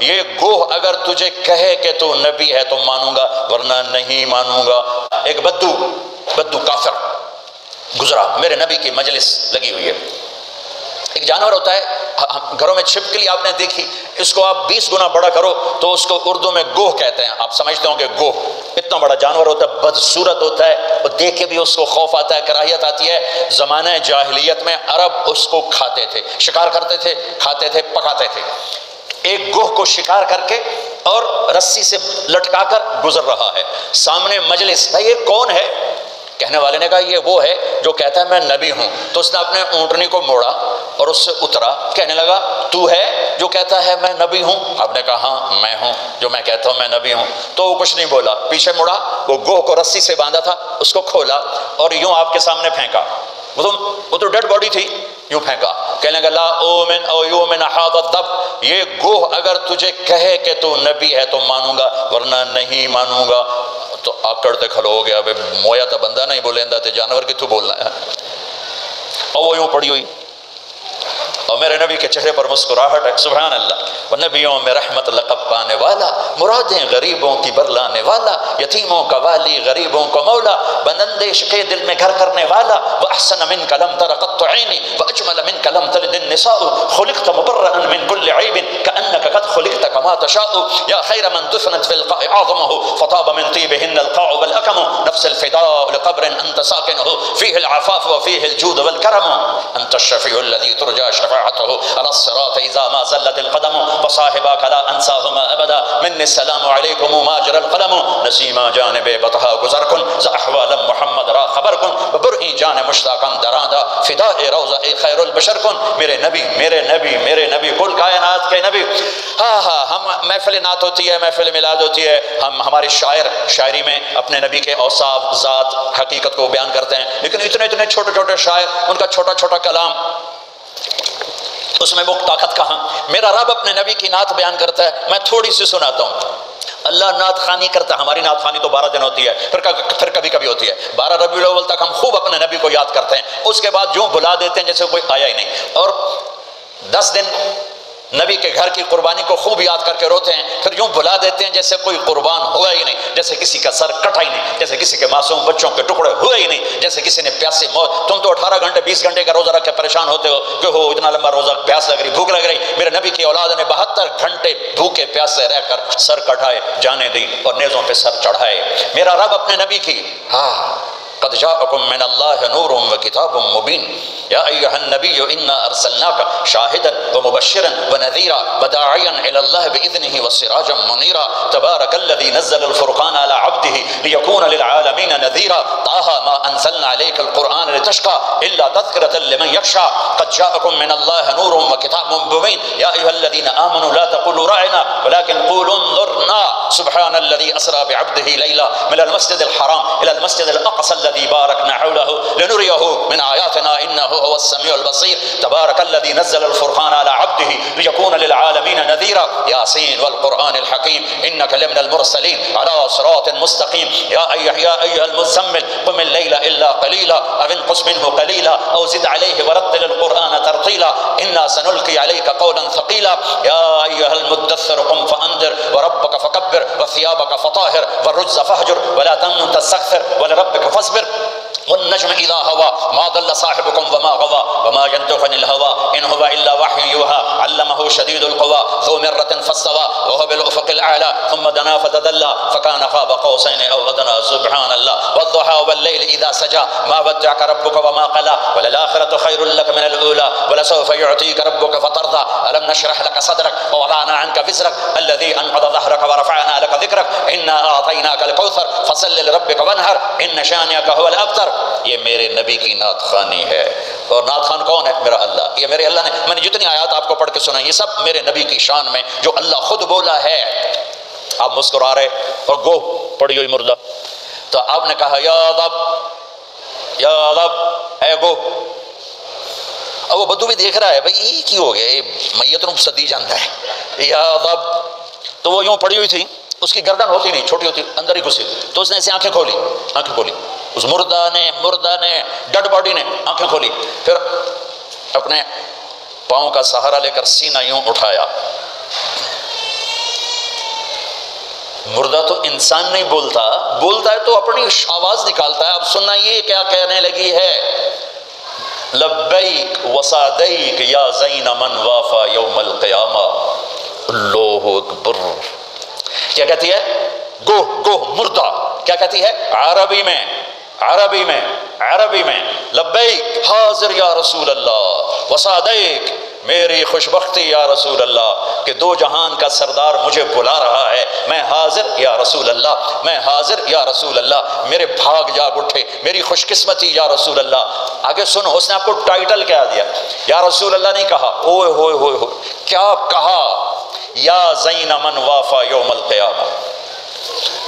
یہ گوہ اگر تجھے کہے کہ تو نبی ہے تو مانوں گا ورنہ نہیں مانوں گا۔ ایک بدو کافر گزرا، میرے نبی کی مجلس لگی ہوئی ہے۔ ایک جانور ہوتا ہے گھروں میں چھپکلی آپ نے دیکھی، اس کو آپ 20 گنا بڑا کرو تو اس کو اردو میں گوہ کہتے ہیں، آپ سمجھتے ہوں کہ گوہ اتنا بڑا جانور ہوتا ہے، بدصورت ہوتا ہے، اور دیکھ کے بھی اس کو خوف آتا ہے، کراہیت آتی ہے۔ زمانہ جاہلیت میں عرب اس کو کھاتے تھے، شکار کرتے تھے، کھاتے تھے، پکاتے تھے۔ ایک گوہ کو شکار کر کے اور رسی سے لٹکا کر گزر رہا ہے، سامنے مجلس، بھائی یہ کون ہے؟ کہنے والے نے کہا یہ وہ ہے جو کہتا ہے میں نبی ہوں۔ تو اس نے اپنے اونٹنی کو موڑا اور اس سے اترا، کہنے لگا تو ہے جو کہتا ہے میں نبی ہوں؟ آپ نے کہا ہاں میں ہوں جو میں کہتا ہوں میں نبی ہوں۔ تو وہ کچھ نہیں بولا، پیچھے مڑا، وہ گوہ کو رسی سے باندھا تھا اس کو کھولا اور یوں آپ کے سامنے پھینکا، وہ تو ڈیڈ باڈی تھی، یوں پھینکا، کہنے لگا لا اومن او یومن ھذا الدب، یہ گوہ اگر تجھے کہے کہ تو نبی ہے تو مانوں گا ورنہ نہیں مانوں گا۔ تو آکڑ تے کھلو ہو گیا، مویا تا بندہ نہیں بولیندا تے جانور کی تو بولنا ہے۔ اور وہ یوں پڑی ہوئی اور میرے نبی کے چہرے پر مسکراہٹ ہے، سبحان اللہ۔ وہ نبیوں میں رحمت لقب پانے والا، مرادیں غریبوں کی برلانے والا، یتیموں کا والی غریبوں کو مولا، بندندیش کے دل میں گھر کرنے والا، وَأَحْسَنَ مِنْكَ لَمْ تَرَ قَطُّ عَيْنِي وَأَجْمَلَ مِنْكَ لَمْ تَلِدِ النِّسَاءُ خُلِقْتَ مُبَرَّأً مِنْ كُلِّ عَيْبٍ كَأَنَّكَ قَدْ خُلِقْتَ كَمَا تَشَاءُ يَا خَيْرَ مَنْ دُفِنَتْ فِي الْقَاعِ أَعْظَمُهُ فَطَابَ مِنْ طِيبِهِنَّ الْقَاعُ وَالْأَكَمُ نَفْسِ الْفِدَاءُ لِقَبْرٍ أَنْتَ سَاكِنُهُ فِيهِ الْعَفَافُ وَفِيهِ الْجُودُ والكرم أنت الشفيع الذي ترجى شفاعته على الصراط إذا ما زلت القدم وصاحبك لا أنساهما أبدا مني السلام عليكم ما جرى القلم نسيما جانب بطها گزر کن ز احوال محمد را خبر کن برئی جان مشتاقاً درادا فداء روضہ خیر البشر کن۔ میرے نبی میرے نبی میرے نبی، کل کائنات کے نبی۔ ہاں ہم محفل نعت ہوتی ہے، محفل میلاد ہوتی ہے، ہمارے شاعر شاعری میں اپنے نبی کے اوصاف، ذات، حقیقت کو بیان کرتے ہیں، لیکن اتنے چھوٹے چھوٹے شاعر، ان کا چھوٹا چھوٹا کلام، اس میں وہ طاقت کہاں۔ میرا رب اپنے نبی کی نعت بیان کرتا ہے، میں تھوڑی سی سناتا ہوں۔ اللہ نعت خوانی کرتا ہے، ہماری نعت خوانی تو 12 دن ہوتی ہے، پھر کبھی کبھی ہوتی ہے 12 ربیع الاول تک ہم خوب اپنے نبی کو یاد کرتے ہیں، اس کے بعد یوں بلا دیتے ہیں جیسے کوئی آیا ہی نہیں، اور 10 دن نبی کے گھر کی قربانی کو خوب یاد کر کے روتے ہیں، پھر یوں بلا دیتے ہیں جیسے کوئی قربان ہوا ہی نہیں، جیسے کسی کا سر کٹا ہی نہیں، جیسے کسی کے معصوم بچوں کے ٹکڑے ہوئے ہی نہیں، جیسے کسی نے پیاسی موت۔ تم تو 18 گھنٹے 20 گھنٹے کا روزہ رکھ کے پریشان ہوتے ہو کہ ہو اتنا لمبا روزہ، پیاس لگ رہی، بھوک لگ رہی۔ میرے نبی کی اولاد نے 72 گھنٹے بھوکے پیاسے رہ کر سر کٹائے، جانے دی اور نیزوں پہ سر چڑھائے۔ میرا رب اپنے نبی کی قد جاءکم من اللہ نور وکتاب مبین یا ایھا النبی انا ارسلناک شاہدا ومبشرا ونذیرا وداعیا الی اللہ باذنہ وسراجا منیرا تبارک الذی نزل الفرقان علی عبدہ لیکون للعالمین نذیرا طه ما انزلنا علیک القرآن لتشقى الا تذکرۃ لمن یخشى قد جاءکم من اللہ نور وکتاب مبین یا ایھا الذین آمنوا لا تقولوا راعنا ولكن قولوا انظرنا سبحان الذی اسری بعبدہ لیلا من المسجد الحرام الى المسجد الاقصى الذي باركنا حوله لنريه من آياتنا إنه هو السميع البصير تبارك الذي نزل الفرقان على عبده ليكون للعالمين نذيرا ياسين والقرآن الحكيم إنك لمن المرسلين على صراط مستقيم يا أيها المزمل قم الليل إلا قليلا أو انقص منه قليلا أو زد عليه ورتل القرآن ترتيلا إنا سنلقي عليك قولا ثقيلا يا أيها المدثر قم فأنذر وربك فكبر وثيابك فطاهر والرجز فاهجر ولا تمنن تستكثر ولربك فاصبر والنجم إذا هوى ما ضل صاحبكم وما غوى وما ينطق عن الهوى إن هو إلا وحي يوحى علمه شديد القوى ذو مرة فاستوى وهو بالأفق الأعلى ثم دنا فتدلى فكان قاب قوسين أو أدنى سبحان الله والضحى والليل إذا سجى ما ودعك ربك وما قلى وللآخرة خير لك من الأولى ولسوف يعطيك ربك فترضى ألم نشرح لك صدرك ووضعنا عنك وزرك الذي أنقض ظهرك ورفعنا لك ذكرك إنا أعطيناك الكوثر فصل لربك وانحر إن شانئك هو الأبتر۔ یہ میرے نبی کی نعت خوانی ہے، اور نعت خوان کون ہے؟ میرا اللہ۔ یہ میرے اللہ نے، میں نے جتنی آیات آپ کو پڑھ کے سنائی یہ سب میرے نبی کی شان میں جو اللہ خود بولا ہے۔ آپ مسکرا رہے اور گو پڑی ہوئی مردہ، تو آپ نے کہا یا رب اے گو، اور وہ بدو بھی دیکھ رہا ہے بھئی یہ کی ہو گیا، یہ میت نو صدی جانتا ہے یا رب۔ تو وہ یوں پڑی ہوئی تھی، اس کی گردن ہوتی نہیں، چھوٹی ہوتی، اندر ہی گھسی، تو اس نے ایسے آنکھیں کھولی، اس مردہ نے ڈیڈ باڈی نے آنکھیں کھولی، پھر اپنے پاؤں کا سہارا لے کر سینہ یوں اٹھایا مردہ تو انسان نہیں بولتا، بولتا ہے تو اپنی آواز نکالتا ہے۔ اب سننا یہ کیا کہنے لگی ہے، لبیک وسعدیک یا زین من وافا یوم القیامہ۔ اللہ اکبر، کیا کہتی ہے؟ گو گو مردہ کیا کہتی ہے عربی میں، عربی میں، عربی میں، لبیک حاضر یا رسول اللہ، وسعدیک میری خوشبختی یا رسول اللہ کہ دو جہان کا سردار مجھے بلا رہا ہے، میں حاضر یا رسول اللہ، میں حاضر یا رسول اللہ، میرے بھاگ جاگ اٹھے، میری خوش قسمتی یا رسول اللہ۔ آگے سنو، اس نے آپ کو ٹائٹل کیا دیا؟ یا رسول اللہ نہیں کہا، اوئے ہوئے ہوئے ہوئے، کیا کہا؟ یا زین من وافا یوم القیامہ۔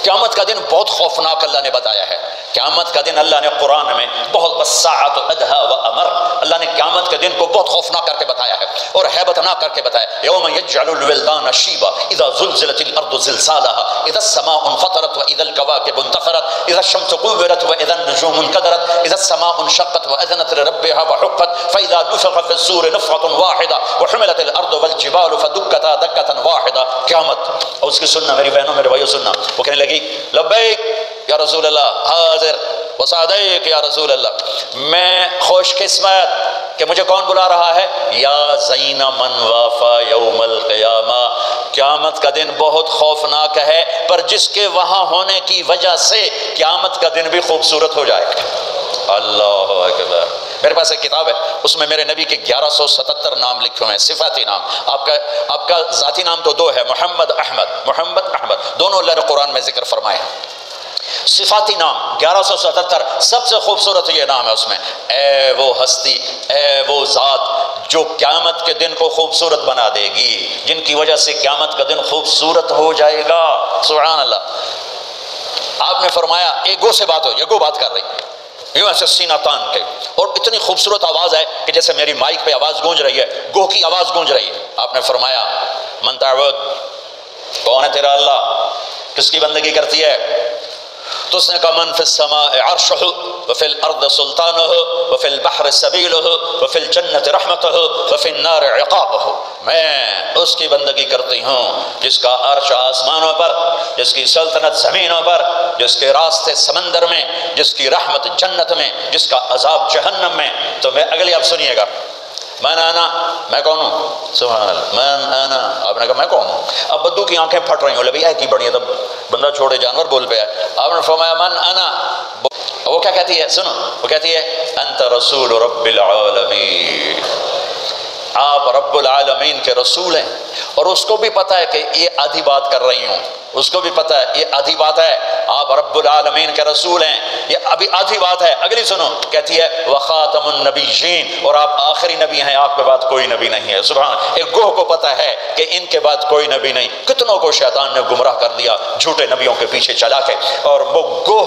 قیامت کا دن بہت خوفناک اللہ نے بتایا ہے۔ قیامت کا دن اللہ نے قرآن میں بہت والساعۃ ادھیٰ وامر، اللہ نے قیامت کے دن کو بہت خوفناک کر کے بتایا ہے اور ہیبت ناک کر کے بتایا۔ یوم یجعل الولدان شیبا اذا زلزلت الارض زلزالها اذا السماء انفطرت واذا الكواكب انتثرت اذا الشمس كورت واذا النجوم انكدرت اذا السماء انشقت واذنت لربها وحقت فاذا نفخ في الصور نفخة واحدة وحملت الارض والجبال فدكتا دكة واحدة۔ قیامت، اور اس کی سننا میری بہنوں میرے بھائیوں سننا، وہ کہنے لگی لبیک یا رسول اللہ، حاضر وسعدیک یا رسول اللہ، میں خوش قسمت کہ مجھے کون بلا رہا ہے؟ یا زین من وافا یوم القیامہ۔ قیامت کا دن بہت خوفناک ہے، پر جس کے وہاں ہونے کی وجہ سے قیامت کا دن بھی خوبصورت ہو جائے گا۔ اللہ اکبر۔ میرے پاس ایک کتاب ہے، اس میں میرے نبی کے 1177 نام لکھے ہوئے ہیں، صفاتی نام۔ آپ کا ذاتی نام تو دو ہے، محمد احمد، محمد احمد، دونوں اللہ نے قرآن میں ذکر فرمائے ہیں۔ صفاتی نام 1177، سب سے خوبصورت یہ نام ہے اس میں، اے وہ ہستی، اے وہ ذات جو قیامت کے دن کو خوبصورت بنا دے گی، جن کی وجہ سے قیامت کا دن خوبصورت ہو جائے گا۔ سبحان اللہ۔ آپ نے فرمایا ایک گو سے بات ہو، یہ گو بات کر رہی یوں ایسے سینہ تان کے، اور اتنی خوبصورت آواز ہے کہ جیسے میری مائک پہ آواز گونج رہی ہے، گو کی آواز گونج رہی ہے۔ آپ نے فرمایا من تعبد، کون ہے تیرا اللہ، کس کی بندگی کرتی ہے؟ تو اس نے کہا من فی السماء عرشہ وفی الارض سلطانہ وفی البحر سبیلہ وفی الجنت رحمتہ وفی النار عقابہ، میں اس کی بندگی کرتی ہوں جس کا عرش آسمانوں پر، جس کی سلطنت زمینوں پر، جس کے راستے سمندر میں، جس کی رحمت جنت میں، جس کا عذاب جہنم میں۔ تو میں اگلی آپ سنیے گا، من انا، میں کون ہوں؟ سبحان اللہ، من انا، آپ نے کہا میں کون ہوں؟ اب بدو کی آنکھیں پھٹ رہی ہوں، لبی ہے کی بڑی ہے، تب بندہ چھوڑے جانور بول پہ ہے۔ آپ نے فرمایا من انا، وہ کیا کہتی ہے؟ سنو، وہ کہتی ہے انت رسول رب العالمین، آپ رب العالمین کے رسول ہیں، اور اس کو بھی پتہ ہے کہ یہ آدھی بات کر رہی ہوں، اس کو بھی پتہ ہے یہ آدھی بات ہے، آپ رب العالمین کے رسول ہیں، یہ ابھی آدھی بات ہے۔ اگلی سنو، کہتی ہے وخاتم النبیین، اور آپ آخری نبی ہیں، آپ کے بعد کوئی نبی نہیں ہے۔ سبحان، ایک گوہ کو پتہ ہے کہ ان کے بعد کوئی نبی نہیں۔ کتنوں کو شیطان نے گمراہ کر دیا جھوٹے نبیوں کے پیچھے چلا کے، اور وہ گوہ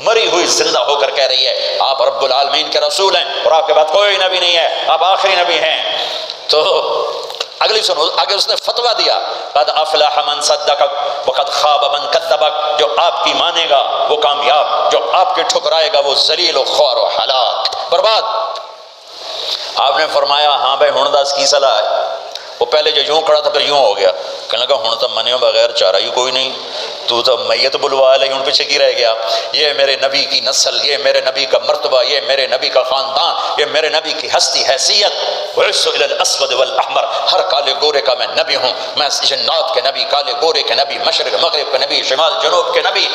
مری ہوئی زندہ ہو کر کہہ رہی ہے آپ رب العالمین کے رسول ہیں اور آپ کے بعد کوئی نبی نہیں ہے، آپ آخری نبی ہیں۔ تو اگلی سنو، آگے اس نے فتویٰ دیا قد افلح من صدقک وقد خاب من کذبک، جو آپ کی مانے گا وہ کامیاب، جو آپ کی ٹھکرائے گا وہ ذلیل و خوار و ہلاک، برباد۔ آپ نے فرمایا ہاں بھائی ہن دس کی صلاح ہے؟ وہ پہلے جو یوں کھڑا تھا پھر یوں ہو گیا، کہنے لگا ہن تو منیوں بغیر چارہ ہی کوئی نہیں، تو تو میت بلوا لے، ہن پیچھے کی رہ گیا؟ یہ میرے نبی کی نسل، یہ میرے نبی کا مرتبہ، یہ میرے نبی کا خاندان، یہ میرے نبی کی ہستی حیثیت، وَعِسُّ إِلَى الْأَسْوَدِ وَالْأَحْمَرِ، ہر کالے گورے کا میں نبی ہوں، میں جنات کے نبی، کالے گورے کے نبی، مشرق مغرب کے نبی، شمال جنوب کے نبی۔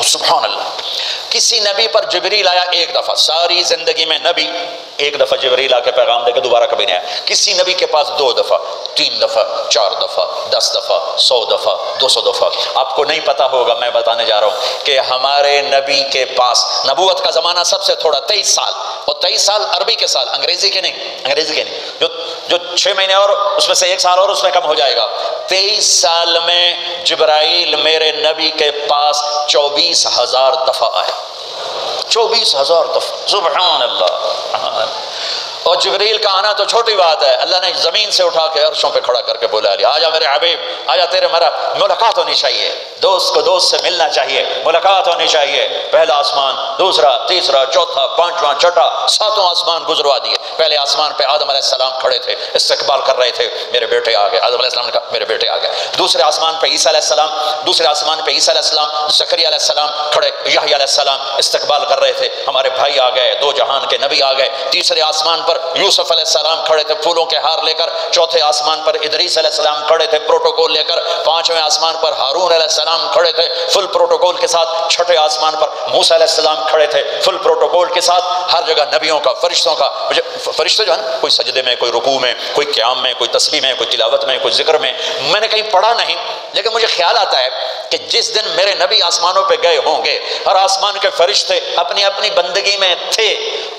سبحان اللہ۔ کسی نبی پر جبریل آیا ایک دفعہ، ساری زندگی میں نبی ایک دفعہ جبریل آ کے پیغام دے کے دوبارہ کبھی نہیں آیا۔ کسی نبی کے پاس 2 دفعہ، 3 دفعہ، 4 دفعہ، 10 دفعہ، 100 دفعہ، 200 دفعہ۔ آپ کو نہیں پتا ہوگا، میں بتانے جا رہا ہوں کہ ہمارے نبی کے پاس نبوت کا زمانہ سب سے تھوڑا 23 سال، اور 23 سال عربی کے سال، انگریزی کے نہیں، انگریزی کے نہیں، جو 6 مہینے اور اس میں سے 1 سال اور اس میں کم ہو جائے گا۔ 23 سال میں جبرائیل میرے نبی کے پاس 24,000 دفعہ آئے، 24,000 دفعہ، سبحان اللہ۔ اور جبریل کا آنا تو چھوٹی بات ہے، اللہ نے زمین سے اٹھا کے عرشوں پہ کھڑا کر کے بولا علی آجا میرے حبیب، آجا تیرے ملاقات ہونی چاہیے، دوست کو دوست سے ملنا چاہیے، ملاقات ہونی چاہیے۔ پہلا آسمان، دوسرا، تیسرا، چوتھا، پانچواں، چھٹا، 7واں آسمان گزروا دیے، پہلے آسمان پہ آدم علیہ السلام کھڑے تھے، استقبال کر رہے تھے، میرے بیٹے آ گئے۔ آدم علیہ السلام نے کہا میرے بیٹے آ گئے۔ دوسرے آسمان پہ عیسیٰ علیہ السلام، دوسرے آسمان پہ عیسیٰ علیہ السلام، زکریا علیہ السلام کھڑے، یحییٰ علیہ السلام استقبال کر رہے تھے، ہمارے بھائی آ گئے، دو جہان کے نبی آ گئے۔ تیسرے آسمان پر یوسف علیہ السلام کھڑے تھے پھولوں کے ہار لے کر، چوتھے آسمان پر ادریس علیہ السلام کھڑے تھے پروٹوکول لے کر، پانچویں آسمان پر ہارون علیہ السلام کھڑے تھے فل پروٹوکول کے ساتھ، چھٹے آسمان پر موسیٰ علیہ السلام کھڑے تھے فل پروٹوکول کے ساتھ۔ ہر جگہ نبیوں کا، فرشتوں کا، مجھے فرشتے جو ہے نا، کوئی سجدے میں، کوئی رکوع میں، کوئی قیام میں، کوئی تسبیح میں، کوئی تلاوت میں، کوئی ذکر میں نے کہیں پڑھا نہیں، لیکن مجھے خیال آتا ہے کہ جس دن میرے نبی آسمانوں پہ گئے ہوں گے اور آسمان کے فرشتے اپنی اپنی بندگی میں تھے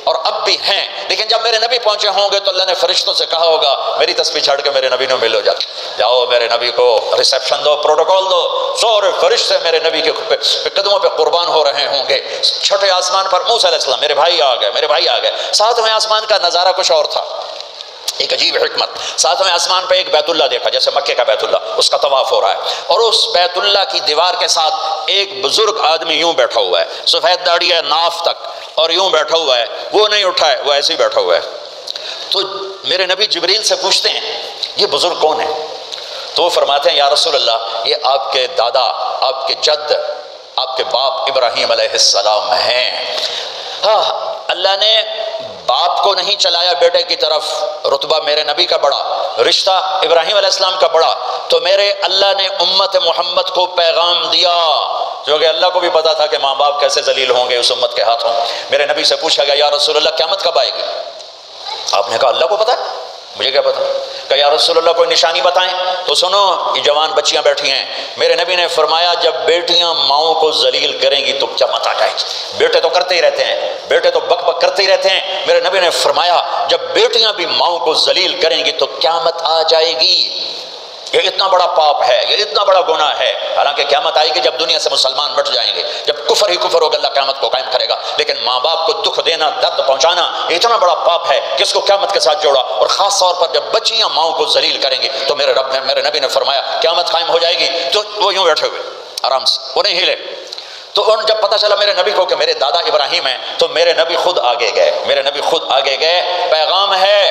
اور اب بھی ہیں، لیکن جب میرے نبی پہنچے ہوں گے تو اللہ نے فرشتوں سے کہا ہوگا میری تسبیح چھڑ کے میرے نبی نے ملو، جاؤ میرے نبی کو ریسیپشن دو، پروٹوکول دو۔ سورے فرشتے میرے نبی کے قدموں پہ قربان ہو رہے ہوں گے۔ چھٹے آسمان پر موسیٰ علیہ السلام، میرے بھائی آ گئے، میرے بھائی آ گئے۔ ساتویں آسمان کا نظارہ کچھ اور تھا، ایک عجیب حکمت۔ ساتویں آسمان پہ ایک بیت اللہ دیکھا، جیسے مکے کا بیت اللہ، اس کا طواف ہو رہا ہے، اور اس بیت اللہ کی دیوار کے ساتھ ایک بزرگ آدمی یوں بیٹھا ہوا ہے، سفید داڑھی ہے ناف تک، اور یوں بیٹھا ہوا ہے، وہ نہیں اٹھا ہے، وہ ایسے ہی بیٹھا ہوا ہے۔ تو میرے نبی جبریل سے پوچھتے ہیں یہ بزرگ کون ہے؟ تو وہ فرماتے ہیں یا رسول اللہ یہ آپ کے دادا، آپ کے جد، آپ کے باپ ابراہیم علیہ السلام ہیں۔ ہاں، اللہ نے باپ کو نہیں چلایا بیٹے کی طرف، رتبہ میرے نبی کا بڑا، رشتہ ابراہیم علیہ السلام کا بڑا، تو میرے اللہ نے امت محمد کو پیغام دیا، جو کہ اللہ کو بھی پتا تھا کہ ماں باپ کیسے ذلیل ہوں گے اس امت کے ہاتھوں۔ میرے نبی سے پوچھا گیا یا رسول اللہ قیامت کب آئے گی؟ آپ نے کہا اللہ کو پتا ہے، مجھے کیا پتا؟ کہ یا رسول اللہ کوئی نشانی بتائیں۔ تو سنو، یہ جوان بچیاں بیٹھی ہیں، میرے نبی نے فرمایا جب بیٹیاں ماؤں کو ذلیل کریں گی تو قیامت آ جائے گی۔ بیٹے تو کرتے ہی رہتے ہیں، بیٹے تو بک بک کرتے ہی رہتے ہیں، میرے نبی نے فرمایا جب بیٹیاں بھی ماؤں کو ذلیل کریں گی تو قیامت آ جائے گی۔ یہ اتنا بڑا پاپ ہے، یہ اتنا بڑا گناہ ہے، حالانکہ قیامت آئے گی جب دنیا سے مسلمان مٹ جائیں گے، جب کفر ہی کفر ہوگا، اللہ قیامت کو قائم کرے گا، لیکن ماں باپ کو دکھ دینا، درد پہنچانا، یہ اتنا بڑا پاپ ہے کہ اس کو قیامت کے ساتھ جوڑا، اور خاص طور پر جب بچیاں ماؤں کو ذلیل کریں گی تو میرے نبی نے فرمایا قیامت قائم ہو جائے گی۔ تو وہ یوں بیٹھے ہوئے آرام سے، وہ نہیں ہلے۔ تو ان جب پتہ چلا میرے نبی کو کہ میرے دادا ابراہیم ہیں، تو میرے نبی خود آگے گئے، میرے نبی خود آگے گئے۔ پیغام ہے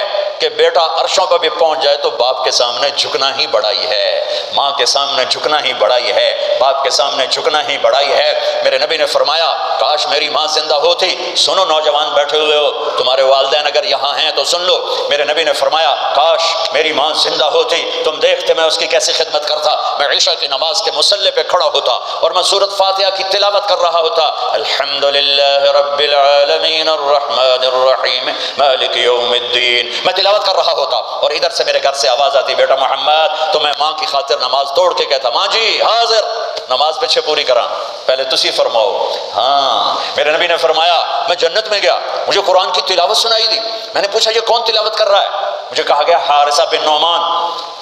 کہ بیٹا عرشوں پر بھی پہنچ جائے تو باپ کے سامنے جھکنا ہی بڑائی ہے، ماں کے سامنے جھکنا ہی بڑائی ہے، باپ کے سامنے جھکنا ہی بڑائی ہے۔ میرے نبی نے فرمایا کاش میری ماں زندہ ہوتی۔ سنو نوجوان بیٹھے ہوئے ہو، تمہارے والدین اگر یہاں ہیں تو سن لو، میرے نبی نے فرمایا کاش میری ماں زندہ ہوتی، تم دیکھتے میں اس کی کیسی خدمت کرتا، میں عشاء کی نماز کے مصلی پہ کھڑا ہوتا اور میں سورۃ فاتحہ کی تلاوت کر رہا ہوتا، الحمدللہ رب العالمین الرحمن الرحیم مالک یوم الدین، میں تلاوت کر رہا ہوتا، اور ادھر سے میرے گھر سے آواز آتی بیٹا محمد، تو میں ماں کی خاطر نماز توڑ کے کہتا ماں جی حاضر، نماز پیچھے پوری کراں، پہلے تسی فرماؤ۔ ہاں، میرے نبی نے فرمایا میں جنت میں گیا، مجھے قرآن کی تلاوت سنائی دی، میں نے پوچھا یہ کون تلاوت کر رہا ہے؟ مجھے کہا گیا حارثہ بن نعمان۔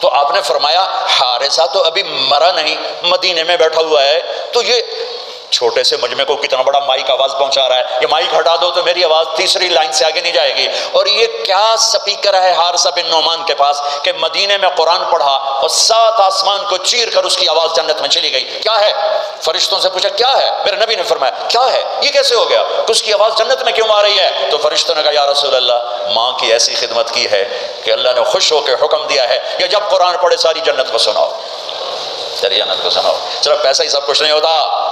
تو آپ نے فرمایا حارثہ تو ابھی مرا نہیں، مدینے میں بیٹھا ہوا ہے، تو یہ چھوٹے سے مجمع کو کتنا بڑا مائک آواز پہنچا رہا ہے، یہ مائک ہٹا دو تو میری آواز تیسری لائن سے آگے نہیں جائے گی، اور یہ کیا سپیکر ہے حارثہ بن نعمان کے پاس کہ مدینے میں قرآن پڑھا اور 7 آسمان کو چیر کر اس کی آواز جنت میں چلی گئی۔ کیا ہے؟ فرشتوں سے پوچھا کیا ہے؟ میرے نبی نے فرمایا کیا ہے یہ کیسے ہو گیا، اس کی آواز جنت میں کیوں آ رہی ہے؟ تو فرشتوں نے کہا یا رسول اللہ ماں کی ایسی خدمت کی ہے کہ اللہ نے خوش ہو کے حکم دیا ہے کہ جب قرآن پڑھے ساری جنت کو سناؤ، ساری جنت کو سناؤ۔ صرف پیسہ ہی سب کچھ نہیں ہوتا،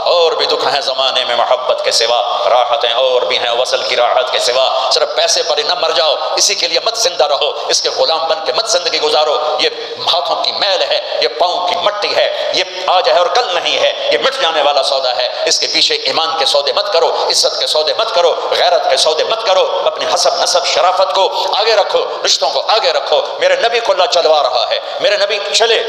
اور بھی دکھ ہیں زمانے میں محبت کے سوا، راحتیں اور بھی ہیں وصل کی راحت کے سوا، صرف پیسے پر ہی نہ مر جاؤ، اسی کے لیے مت زندہ رہو، اس کے غلام بن کے مت زندگی گزارو۔ یہ ہاتھوں کی میل ہے، یہ پاؤں کی مٹی ہے، یہ آج ہے اور کل نہیں ہے، یہ مٹ جانے والا سودا ہے، اس کے پیچھے ایمان کے سودے مت کرو، عزت کے سودے مت کرو، غیرت کے سودے مت کرو، اپنی حسب نسب شرافت کو آگے رکھو، رشتوں کو آگے رکھو۔ میرے نبی کو اللہ چلوا رہا ہے، میرے نبی چلے،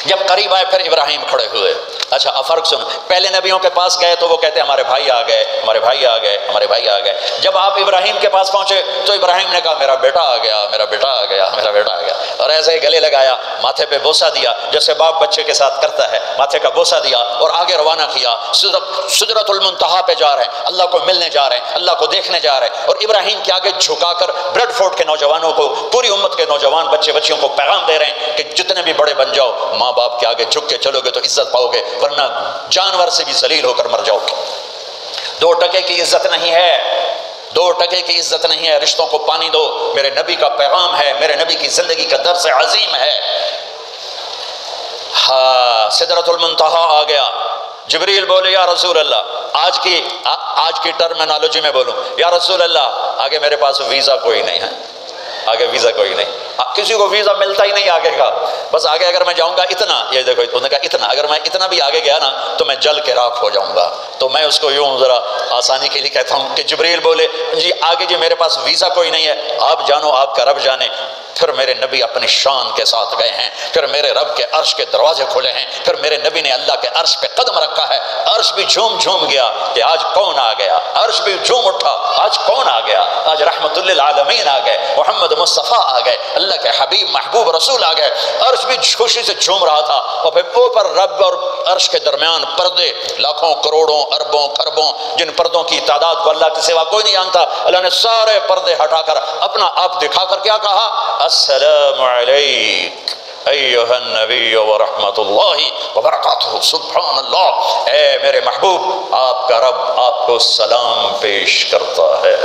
جب قریب آئے پھر ابراہیم کھڑے ہوئے۔ اچھا فرق سنو، پہلے نبیوں کے پاس گئے تو وہ کہتے ہمارے بھائی آ گئے، ہمارے بھائی آ گئے، ہمارے بھائی آ گئے۔ جب آپ ابراہیم کے پاس پہنچے تو ابراہیم نے کہا میرا بیٹا آ گیا، میرا بیٹا آ گیا، میرا بیٹا آ گیا، اور ایسے ہی گلے لگایا، ماتھے پہ بوسہ دیا جیسے باپ بچے کے ساتھ کرتا ہے، ماتھے کا بوسہ دیا اور آگے روانہ کیا۔ سدرۃ المنتہا پہ جا رہے ہیں، اللہ کو ملنے جا رہے ہیں، اللہ کو دیکھنے جا رہے ہیں، اور ابراہیم کے آگے جھکا کر بریڈ فورٹ کے نوجوانوں کو، پوری امت کے نوجوان بچے بچیوں کو پیغام دے رہے ہیں کہ جتنے بھی بڑے بن جاؤ، ماں باپ کے آگے جھک کے چلو گے تو عزت پاؤ گے، ورنہ جانور سے بھی ذلیل ہو کر مر جاؤ گے۔ 2 ٹکے کی عزت نہیں ہے، دو ٹکے کی عزت نہیں ہے، رشتوں کو پانی دو، میرے نبی کا پیغام ہے، میرے نبی کی زندگی کا درس عظیم ہے۔ ہاں سدرۃ المنتہا آ گیا، جبریل بولے یا رسول اللہ، آج کی ٹرمینالوجی میں بولوں، یا رسول اللہ آگے میرے پاس ویزا کوئی نہیں ہے، آگے ویزا کوئی نہیں، کسی کو ویزا ملتا ہی نہیں آگے کا، بس آگے اگر میں جاؤں گا اتنا، یہ دیکھو انہوں نے کہا اتنا، اگر میں اتنا بھی آگے گیا نا تو میں جل کے راکھ ہو جاؤں گا۔ تو میں اس کو یوں ذرا آسانی کے لیے کہتا ہوں کہ جبریل بولے جی آگے جی میرے پاس ویزا کوئی نہیں ہے، آپ جانو آپ کا رب جانے۔ پھر میرے نبی اپنی شان کے ساتھ گئے ہیں، پھر میرے رب کے عرش کے دروازے کھلے ہیں، پھر میرے نبی نے اللہ کے عرش پہ قدم رکھا ہے، عرش بھی جھوم جھوم گیا کہ آج کون آ گیا، عرش بھی جھوم اٹھا آج کون آ گیا، آج رحمت للعالمین آ گئے، محمد مصطفیٰ آ گئے، اللہ کے حبیب محبوب رسول آ گئے، عرش بھی خوشی سے جھوم رہا تھا، اور پھر اوپر رب اور عرش کے درمیان پردے، لاکھوں کروڑوں اربوں خربوں، جن پردوں کی تعداد کو اللہ کے سوا کوئی نہیں جانتا، اللہ نے سارے پردے ہٹا کر اپنا آپ دکھا کر کیا کہا، السلام علیک ایھا النبی ورحمۃ اللہ وبرکاتہ۔ سبحان اللہ، اے میرے محبوب، آپ کا رب آپ کو سلام پیش کرتا ہے۔